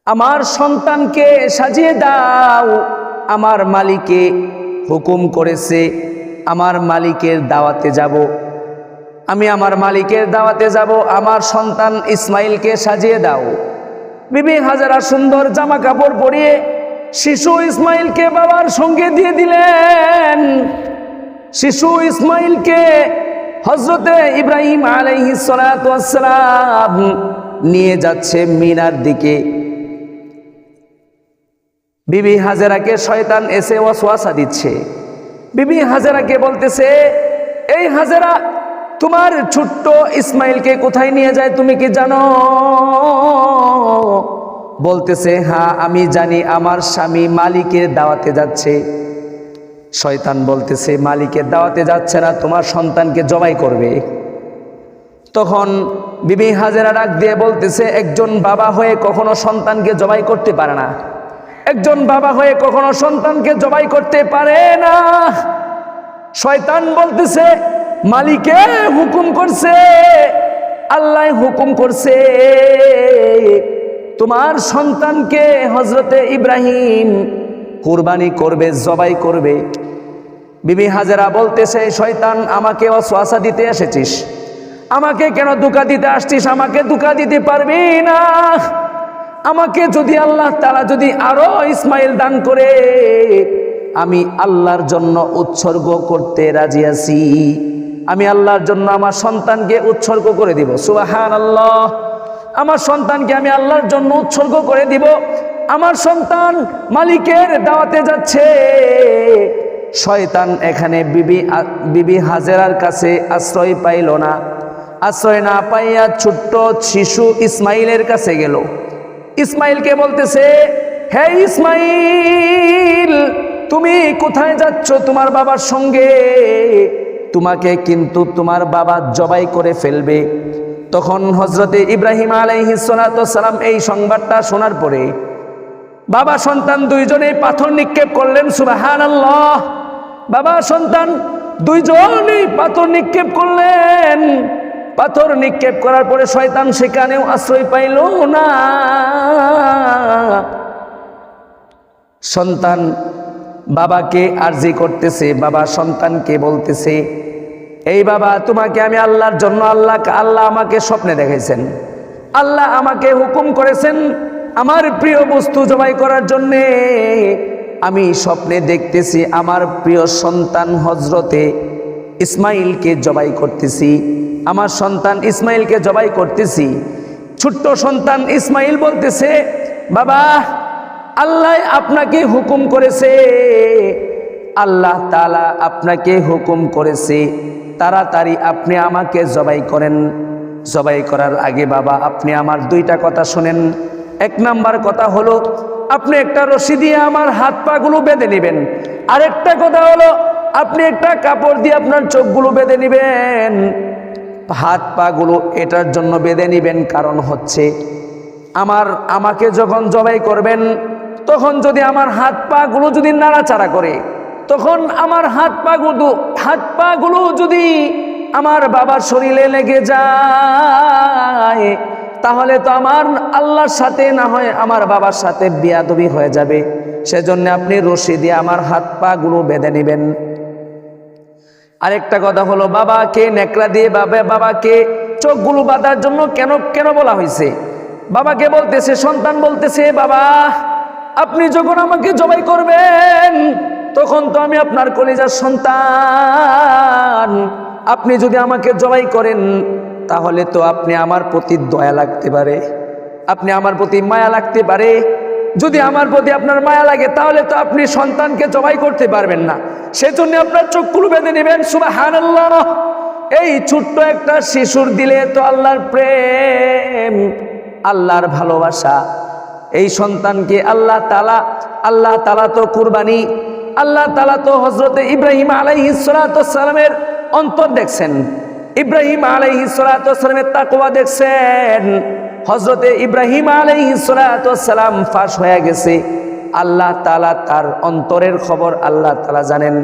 আমার সন্তানকে সাজিয়ে দাও, আমার মালিকে হুকুম করেছে আমার মালিকের দাওয়াতে যাব, আমি আমার মালিকের দাওয়াতে যাব, আমার সন্তান ইসমাইলকে সাজিয়ে দাও। বিবি হাজেরা সুন্দর জামা কাপড় পরিয়ে শিশু ইসমাইলকে বাবার সঙ্গে দিয়ে দিলেন। শিশু ইসমাইলকে হযরতে ইব্রাহিম আলাইহিস সালাতু ওয়াস সালাম নিয়ে যাচ্ছে মিনার দিকে। বিবি হাজেরাকে শয়তান এসে ওয়াসওয়াসা দিচ্ছে। বিবি হাজেরাকে বলতেছে, এই হাজেরা, তোমার ছোট্ট ইসমাইলকে কোথায় নিয়ে যায় তুমি কি জানো? বলতেছে, হ্যাঁ আমি জানি, আমার স্বামী মালিকের দাওয়াতে যাচ্ছে। শয়তান বলতেছে, মালিকের দাওয়াতে যাচ্ছে না, তোমার সন্তানকে জবাই করবে। তখন বিবি হাজেরা ডাক দিয়ে বলতেছে, একজন বাবা হয়ে কখনো সন্তানকে জবাই করতে পারে না, একজন বাবা হয়ে কখনো সন্তানকে জবাই করতে পারে না। শয়তান বলতেছে, মালিকে হুকুম করছে, আল্লাহ হুকুম করছে, তোমার সন্তানকে হযরতে ইব্রাহিম কুরবানি করবে, জবাই করবে। বিবি হাজেরা বলতেছে, শয়তান আমাকে ওয়াসওয়াসা দিতে এসেছিস, আমাকে কেন ধোঁকা দিতে আসছিস? আমাকে ধোঁকা দিতে পারবি না। আমাকে যদি আল্লাহ তাআলা যদি আরো ইসমাইল দান করে, আমি আল্লাহর জন্য উৎসর্গ করতে রাজি আছি। আমি আল্লাহর জন্য আমার সন্তানকে উৎসর্গ করে দিব। সুবহানাল্লাহ, আমার সন্তানকে আমি আল্লাহর জন্য উৎসর্গ করে দিব। আমার সন্তান মালিকের দাওয়াতে যাচ্ছে। শয়তান এখানে বিবি হাজেরার কাছে আশ্রয় পাইল না। আশ্রয় না পাইয়া ছোট্ট শিশু ইসমাইলের কাছে গেল। ইসমাইলকে বলতেছে, হে ইসমাইল, তুমি কোথায় যাচ্ছ তোমার বাবার সঙ্গে? তোমাকে কিন্তু তোমার বাবা জবাই করে ফেলবে। তখন হযরতে ইব্রাহিম আলাইহিস সালাতু ওয়াস সালাম এই সংবাদটা শোনার পরে বাবা সন্তান দুইজনেই পাথর নিক্ষেপ করলেন। সুবহানাল্লাহ, বাবা সন্তান দুইজনেই পাথর নিক্ষেপ করলেন। পাথর নিক্ষেপ করার পরে শয়তান সেখানেও আশ্রয় পাইল না। সন্তান বাবাকে আরজি করতেছে, বাবা সন্তানকে বলতেছে, এই বাবা, তোমাকে আমি আল্লাহর জন্য, আল্লাহ আমাকে স্বপ্নে দেখাইছেন, আল্লাহ আমাকে হুকুম করেছেন আমার প্রিয় বস্তু জবাই করার জন্যে। আমি স্বপ্নে দেখতেছি আমার প্রিয় সন্তান হযরতে ইসমাইলকে জবাই করতেছি, আমার সন্তান ইসমাইলকে জবাই করতেছি। ছোট্ট সন্তান ইসমাইল বলতেছে, বাবা, আল্লাহ আপনাকে হুকুম করেছে, আল্লাহ তাআলা আপনাকে হুকুম করেছে, তাড়াতাড়ি আপনি আমাকে জবাই করেন। জবাই করার আগে বাবা, আপনি আমার দুইটা কথা শুনেন। এক নাম্বার কথা হলো, আপনি একটা রশি দিয়ে আমার হাত পা গুলো বেঁধে নেবেন। আরেকটা কথা হলো, আপনি একটা কাপড় দিয়ে আপনার চোখগুলো বেঁধে নেবেন। হাত পা গুলো এটার জন্য বেঁধে নেবেন, কারণ হচ্ছে আমাকে যখন জবাই করবেন, তখন যদি আমার হাত পা গুলো যদি নাড়াচাড়া করে, তখন আমার হাত পা গুলো যদি আমার বাবার শরীরে লেগে যায়, তাহলে তো আমার আল্লাহর সাথে না হয় আমার বাবার সাথে বিয়াদবি হয়ে যাবে। সেজন্য আপনি রশি দিয়ে আমার হাত পা গুলো বেঁধে নেবেন। আরেকটা কথা হলো, বাবাকে নেকড়া দিয়ে বাবাকে চোখগুলো বাঁধার জন্য কেন বলা হয়েছে? বাবাকে বলতেছে, সন্তান বলতেছে, বাবা, আপনি যখন আমাকে জবাই করবেন, তখন তো আমি আপনার কলিজার সন্তান। আপনি যদি আমাকে জবাই করেন, তাহলে তো আপনি আমার প্রতি দয়া লাগতে পারে, আপনি আমার প্রতি মায়া লাগতে পারে। যদি আমার প্রতি আপনার মায়া লাগে, তাহলে তো আপনি সন্তানকে জবাই করতে পারবেন না। সেজন্য আপনার চোখগুলো বেঁধে নেবেন। সুবহানাল্লাহ, এই ছোট্ট একটা শিশুর দিলে তো আল্লাহর প্রেম, আল্লাহর ভালোবাসা। এই সন্তানকে আল্লাহ তাআলা তো কুরবানি, আল্লাহ তাআলা তো হযরতে ইব্রাহিম আলাইহিস সালাতু ওয়াস সালামের অন্তর দেখছেন, ইব্রাহিম আলাইহিস সালাতু ওয়াস সালামের তাকওয়া দেখছেন। হযরতে ইব্রাহিম আলাইহিস সালাতু ওয়াস সালাম ফাঁস হয়ে গেছে। আল্লাহ তাআলা তার অন্তরের খবর আল্লাহ তাআলা জানেন।